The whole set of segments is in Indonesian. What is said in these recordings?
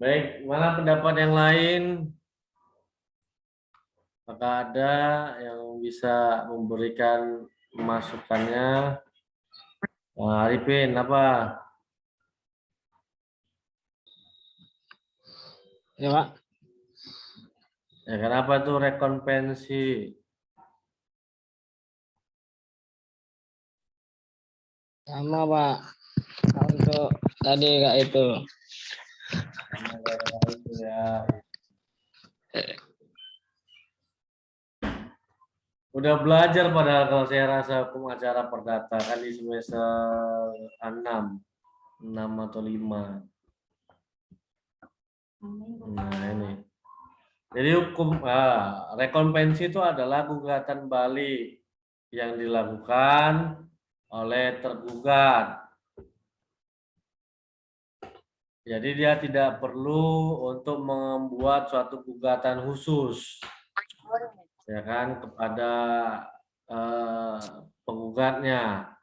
Baik, mana pendapat yang lain? Apakah ada yang bisa memberikan masukannya? Arifin, apa? Ya Pak. Ya, kenapa tuh rekonvensi? Sama Pak. Untuk tadi Kak itu. Karena gara-gara itu ya. Udah belajar padahal kalau saya rasa hukum acara perdata kan di semester 6 atau 5. Nah ini. Jadi hukum rekonvensi itu adalah gugatan balik yang dilakukan oleh tergugat. Jadi dia tidak perlu untuk membuat suatu gugatan khusus, ya kan, kepada penggugatnya.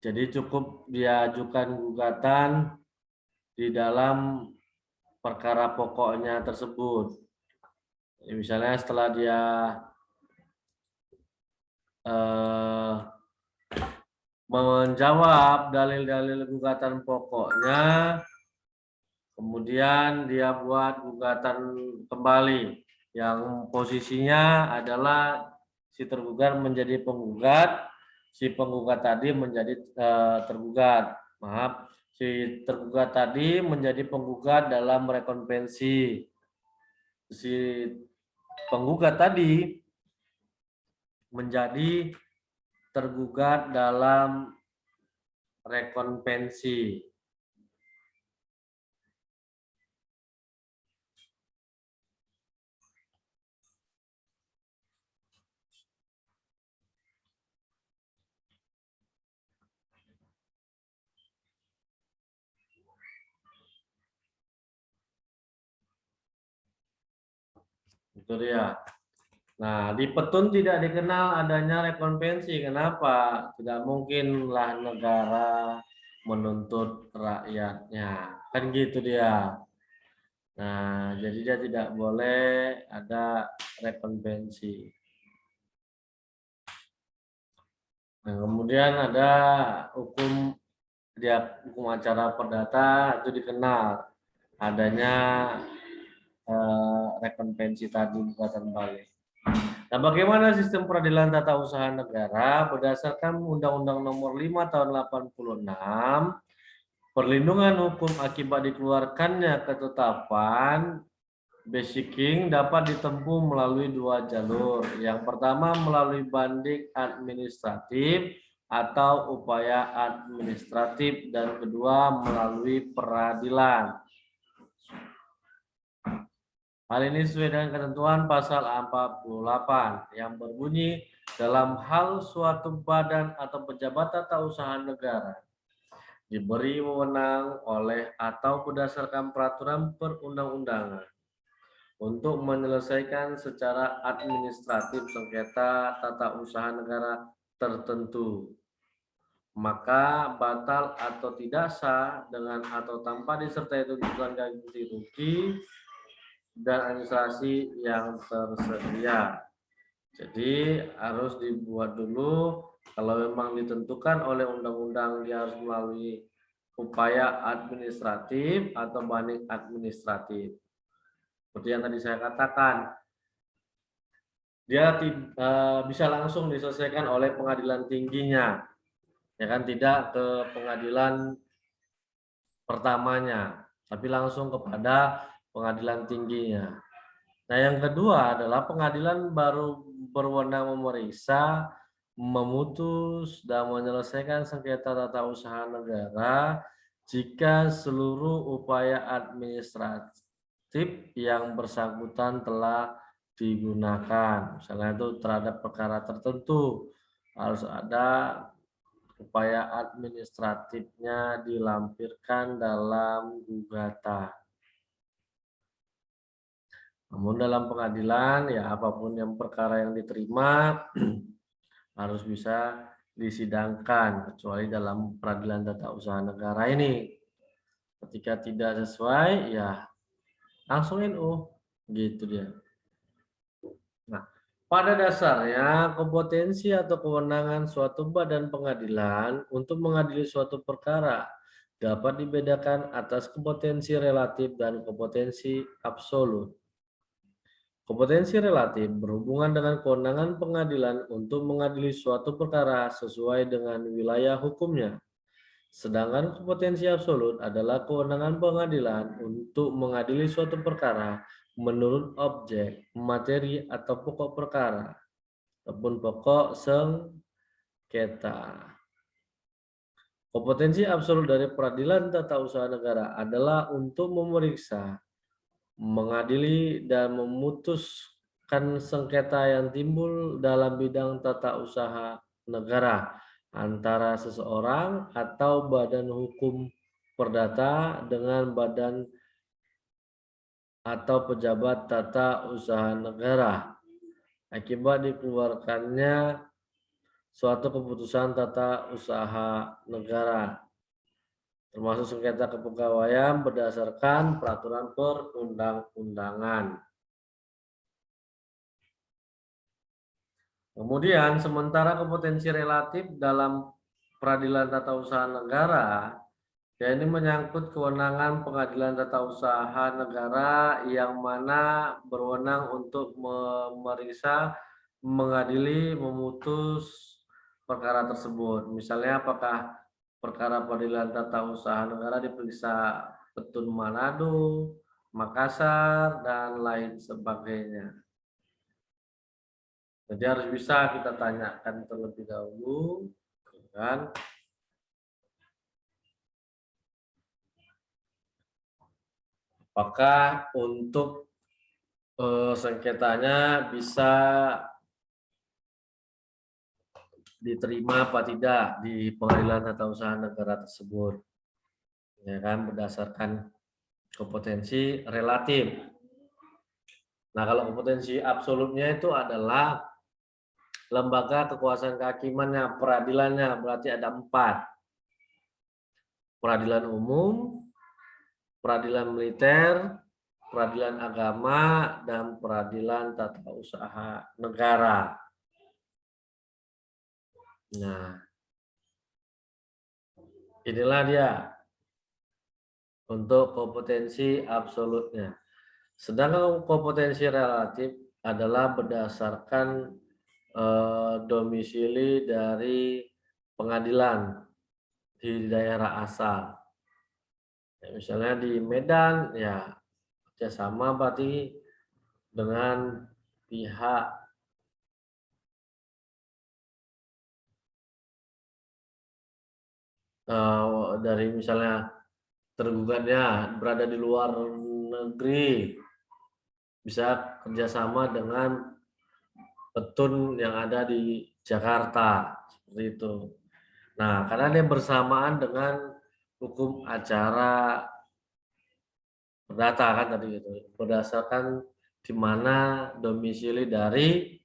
Jadi cukup diajukan gugatan di dalam perkara pokoknya tersebut. Misalnya setelah dia menjawab dalil-dalil gugatan pokoknya, kemudian dia buat gugatan kembali yang posisinya adalah si tergugat menjadi penggugat, si penggugat tadi menjadi tergugat. Maaf, si tergugat tadi menjadi penggugat dalam rekonvensi. Si penggugat tadi menjadi tergugat dalam rekonvensi. Itu dia. Nah, di petun tidak dikenal adanya rekonvensi. Kenapa? Tidak mungkinlah negara menuntut rakyatnya. Kan gitu dia. Nah, jadi dia tidak boleh ada rekonvensi. Nah, kemudian ada hukum acara perdata itu dikenal adanya rekonvensi tadi gugatan balik. Nah, bagaimana sistem peradilan tata usaha negara berdasarkan Undang-Undang Nomor 5 Tahun 86, perlindungan hukum akibat dikeluarkannya ketetapan Basiking dapat ditempuh melalui dua jalur. Yang pertama melalui banding administratif atau upaya administratif, dan kedua melalui peradilan. Hal ini sesuai dengan ketentuan pasal 48 yang berbunyi dalam hal suatu badan atau pejabat tata usaha negara diberi wewenang oleh atau berdasarkan peraturan perundang-undangan untuk menyelesaikan secara administratif sengketa tata usaha negara tertentu, maka batal atau tidak sah dengan atau tanpa disertai tuntutan ganti rugi dan administrasi yang tersedia. Jadi harus dibuat dulu, kalau memang ditentukan oleh undang-undang dia harus melalui upaya administratif atau banding administratif. Seperti yang tadi saya katakan, dia bisa langsung diselesaikan oleh pengadilan tingginya, ya kan, tidak ke pengadilan pertamanya, tapi langsung kepada pengadilan tingginya. Nah, yang kedua adalah pengadilan baru berwenang memeriksa, memutus, dan menyelesaikan sengketa tata usaha negara jika seluruh upaya administratif yang bersangkutan telah digunakan. Misalnya itu terhadap perkara tertentu harus ada upaya administratifnya dilampirkan dalam gugatan. Namun dalam pengadilan ya apapun yang perkara yang diterima harus bisa disidangkan, kecuali dalam peradilan tata usaha negara ini. Ketika tidak sesuai ya langsung NU, gitu dia. Nah, pada dasarnya kompetensi atau kewenangan suatu badan pengadilan untuk mengadili suatu perkara dapat dibedakan atas kompetensi relatif dan kompetensi absolut. Kompetensi relatif berhubungan dengan kewenangan pengadilan untuk mengadili suatu perkara sesuai dengan wilayah hukumnya. Sedangkan kompetensi absolut adalah kewenangan pengadilan untuk mengadili suatu perkara menurut objek, materi, atau pokok perkara, ataupun pokok sengketa. Kompetensi absolut dari peradilan tata usaha negara adalah untuk memeriksa, mengadili, dan memutuskan sengketa yang timbul dalam bidang tata usaha negara antara seseorang atau badan hukum perdata dengan badan atau pejabat tata usaha negara akibat dikeluarkannya suatu keputusan tata usaha negara, termasuk sengketa kepegawaian berdasarkan peraturan perundang-undangan. Kemudian, sementara kompetensi relatif dalam peradilan tata usaha negara, ya ini menyangkut kewenangan pengadilan tata usaha negara yang mana berwenang untuk memeriksa, mengadili, memutus perkara tersebut. Misalnya apakah perkara peradilan tata usaha negara diperiksa Petun Manado, Makassar, dan lain sebagainya. Jadi harus bisa kita tanyakan terlebih dahulu, kan? Apakah untuk sengketanya bisa diterima apa tidak di pengadilan tata usaha negara tersebut, ya kan, berdasarkan kompetensi relatif. Nah, kalau kompetensi absolutnya itu adalah lembaga kekuasaan kehakimannya, peradilannya, berarti ada 4. Peradilan umum, peradilan militer, peradilan agama, dan peradilan tata usaha negara. Nah, inilah dia untuk kompetensi absolutnya. Sedangkan kompetensi relatif adalah berdasarkan domisili dari pengadilan di daerah asal. Ya, misalnya di Medan, ya kerjasama berarti dengan pihak dari misalnya tergugatnya berada di luar negeri, bisa kerjasama dengan petun yang ada di Jakarta, seperti itu. Nah, karena dia bersamaan dengan hukum acara perdata kan tadi itu, berdasarkan di mana domisili dari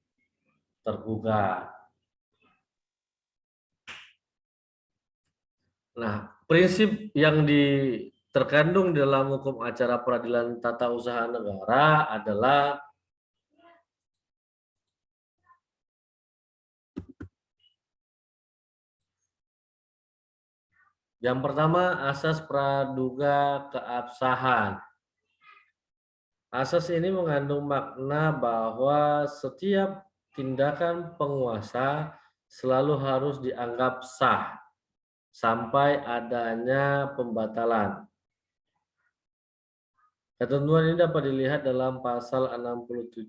tergugat. Nah, prinsip yang terkandung dalam hukum acara peradilan tata usaha negara adalah yang pertama, asas praduga keabsahan. Asas ini mengandung makna bahwa setiap tindakan penguasa selalu harus dianggap sah sampai adanya pembatalan. Ketentuan ini dapat dilihat dalam pasal 67,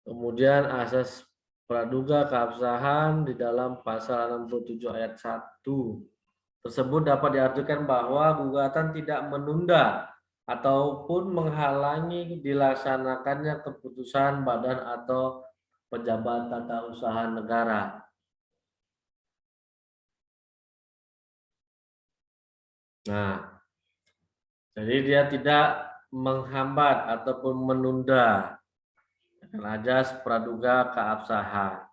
kemudian asas praduga keabsahan di dalam pasal 67 ayat 1 tersebut dapat diartikan bahwa gugatan tidak menunda ataupun menghalangi dilaksanakannya keputusan badan atau pejabat tata usaha negara. Nah, jadi dia tidak menghambat ataupun menunda ajas praduga keabsahan.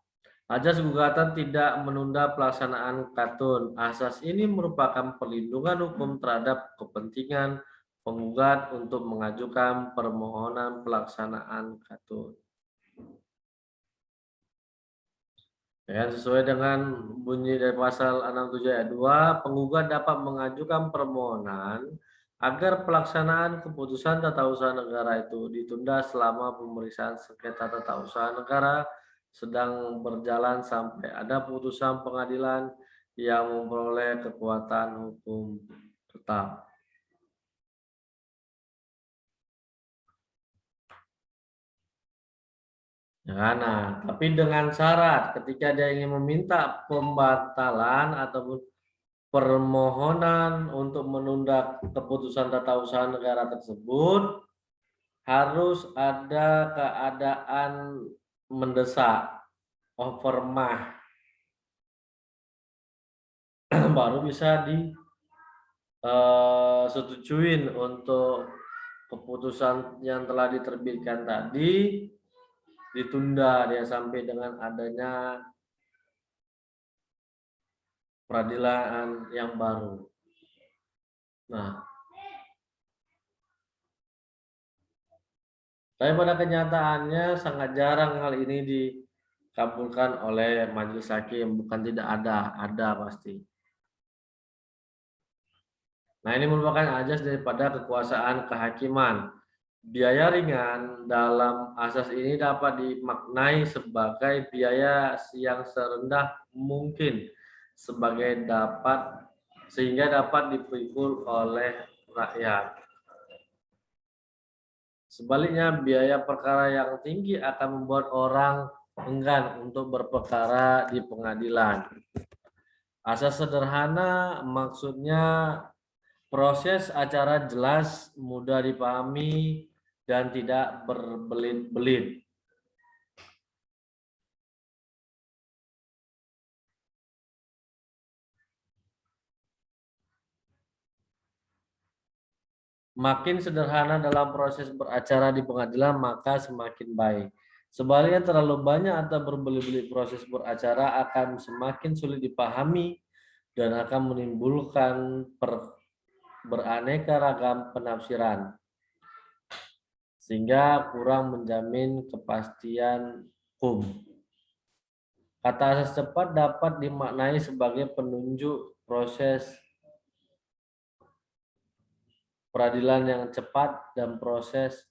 Ajas gugatan tidak menunda pelaksanaan katun. Asas ini merupakan perlindungan hukum terhadap kepentingan penggugat untuk mengajukan permohonan pelaksanaan katun. Ya, sesuai dengan bunyi dari pasal 67 ayat 2, penggugat dapat mengajukan permohonan agar pelaksanaan keputusan tata usaha negara itu ditunda selama pemeriksaan sengketa tata usaha negara sedang berjalan sampai ada putusan pengadilan yang memperoleh kekuatan hukum tetap. Ya, nah, tapi dengan syarat ketika dia ingin meminta pembatalan ataupun permohonan untuk menunda keputusan tata usaha negara tersebut harus ada keadaan mendesak, overmah, baru bisa disetujuin untuk keputusan yang telah diterbitkan tadi ditunda dia sampai dengan adanya peradilan yang baru. Nah, tapi pada kenyataannya sangat jarang hal ini dikabulkan oleh majelis hakim, bukan tidak ada pasti. Nah, ini merupakan ajas daripada kekuasaan kehakiman. Biaya ringan dalam asas ini dapat dimaknai sebagai biaya yang serendah mungkin sehingga dapat dipikul oleh rakyat. Sebaliknya, biaya perkara yang tinggi akan membuat orang enggan untuk berperkara di pengadilan. Asas sederhana maksudnya proses acara jelas, mudah dipahami, dan tidak berbelit-belit. Makin sederhana dalam proses beracara di pengadilan, maka semakin baik. Sebaliknya terlalu banyak atau berbelit-belit proses beracara akan semakin sulit dipahami dan akan menimbulkan beraneka ragam penafsiran, sehingga kurang menjamin kepastian hukum. Kata asas cepat dapat dimaknai sebagai penunjuk proses peradilan yang cepat dan proses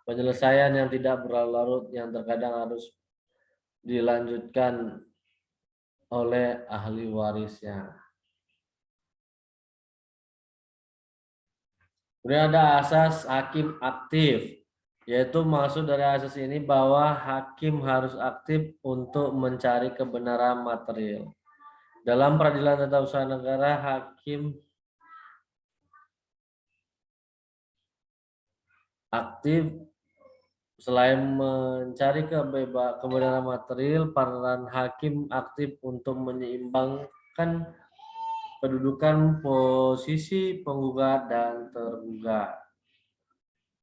penyelesaian yang tidak berlarut-larut yang terkadang harus dilanjutkan oleh ahli warisnya. Kemudian ada asas hakim aktif, yaitu maksud dari asas ini bahwa hakim harus aktif untuk mencari kebenaran material. Dalam peradilan tata usaha negara, hakim aktif selain mencari kebenaran material, peran hakim aktif untuk menyeimbangkan kedudukan posisi penggugat dan tergugat.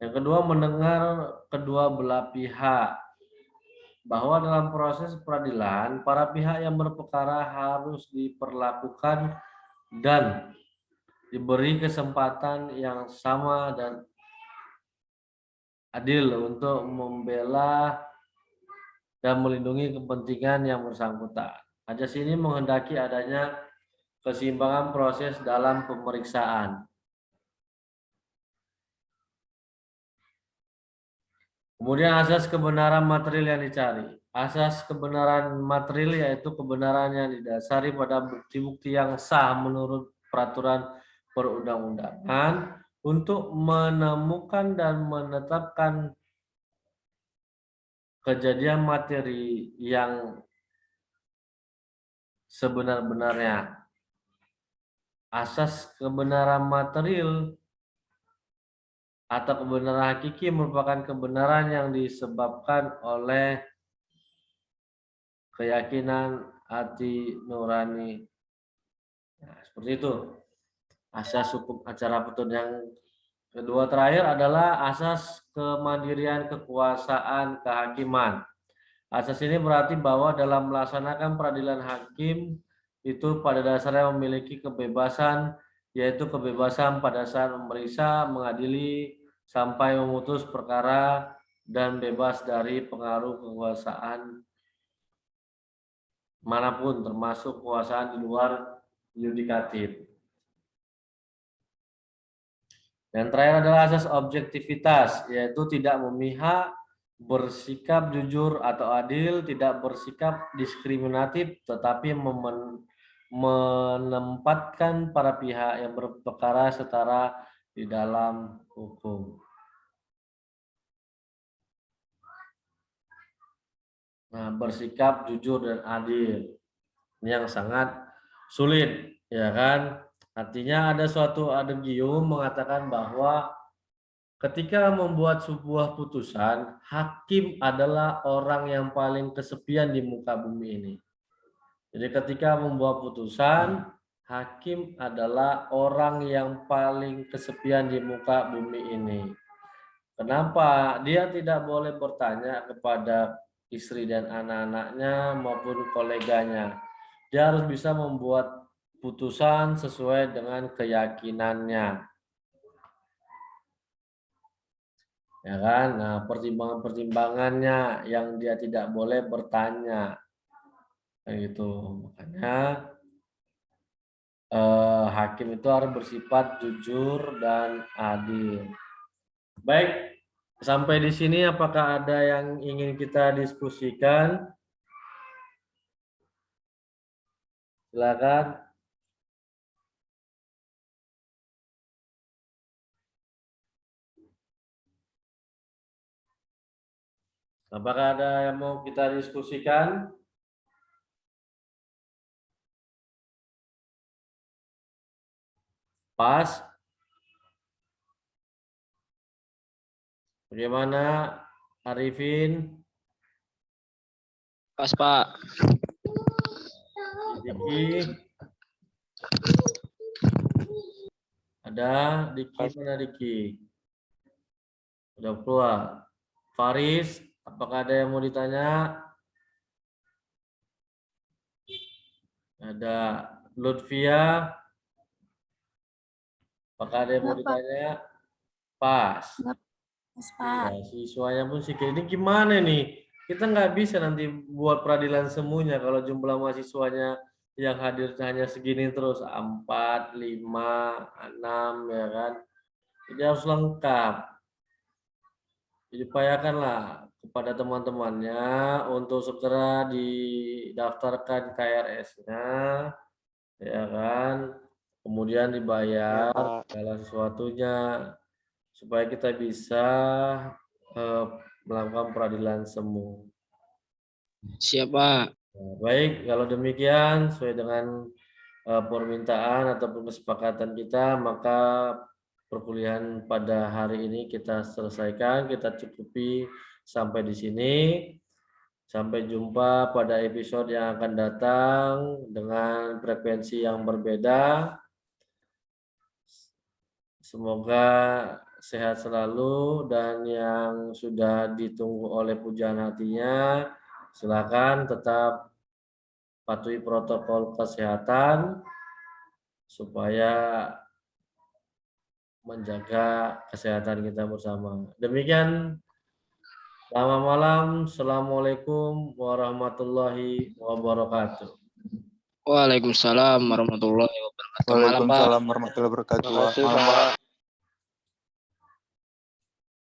Yang kedua, mendengar kedua belah pihak. Bahwa dalam proses peradilan, para pihak yang berperkara harus diperlakukan dan diberi kesempatan yang sama dan adil untuk membela dan melindungi kepentingan yang bersangkutan. Ajas ini menghendaki adanya keseimbangan proses dalam pemeriksaan. Kemudian asas kebenaran material yang dicari. Asas kebenaran material yaitu kebenaran yang didasari pada bukti-bukti yang sah menurut peraturan perundang-undangan untuk menemukan dan menetapkan kejadian materi yang sebenar-benarnya. Asas kebenaran material atau kebenaran hakiki merupakan kebenaran yang disebabkan oleh keyakinan hati nurani. Nah, seperti itu. Asas hukum acara petun. Yang kedua terakhir adalah asas kemandirian kekuasaan kehakiman. Asas ini berarti bahwa dalam melaksanakan peradilan hakim itu pada dasarnya memiliki kebebasan yaitu kebebasan pada saat memeriksa, mengadili, sampai memutus perkara, dan bebas dari pengaruh kekuasaan manapun, termasuk kekuasaan di luar yudikatif. Dan terakhir adalah asas objektivitas, yaitu tidak memihak, bersikap jujur atau adil, tidak bersikap diskriminatif, tetapi menempatkan para pihak yang berperkara setara di dalam hukum. Nah, bersikap jujur dan adil ini yang sangat sulit, ya kan? Artinya ada suatu adagium mengatakan bahwa ketika membuat sebuah putusan, hakim adalah orang yang paling kesepian di muka bumi ini. Jadi ketika membuat putusan, hakim adalah orang yang paling kesepian di muka bumi ini. Kenapa? Dia tidak boleh bertanya kepada istri dan anak-anaknya maupun koleganya. Dia harus bisa membuat putusan sesuai dengan keyakinannya. Ya kan? Nah, pertimbangan-pertimbangannya yang dia tidak boleh bertanya. Kayak gitu. Makanya hakim itu harus bersifat jujur dan adil. Baik, sampai di sini apakah ada yang ingin kita diskusikan? Silakan. Apakah ada yang mau kita diskusikan? Pas. Bagaimana Arifin? Pas, Pak. Diki? Ada? Diki mana Diki? Udah keluar. Faris, apakah ada yang mau ditanya? Ada. Lutfia, apakah ada yang mau ditanya? Pas. Mas Pak. Ya, siswanya pun sih ini gimana nih? Kita nggak bisa nanti buat peradilan semuanya kalau jumlah mahasiswanya yang hadir hanya segini terus 4, 5, 6 ya kan. Jadi harus lengkap. Jadi upayakanlah kepada teman-temannya untuk segera didaftarkan KRS-nya ya kan. Kemudian dibayar segala sesuatunya supaya kita bisa melakukan peradilan semu. Siapa? Baik, kalau demikian sesuai dengan permintaan ataupun kesepakatan kita, maka perkuliahan pada hari ini kita selesaikan, kita cukupi sampai di sini. Sampai jumpa pada episode yang akan datang dengan frekuensi yang berbeda. Semoga sehat selalu dan yang sudah ditunggu oleh pujaan hatinya, silakan tetap patuhi protokol kesehatan supaya menjaga kesehatan kita bersama. Demikian, selamat malam. Assalamualaikum warahmatullahi wabarakatuh. Waalaikumsalam warahmatullahi wabarakatuh. Malam, Pak. Waalaikumsalam warahmatullahi wabarakatuh. Terima kasih, Malam, Pak. Pak.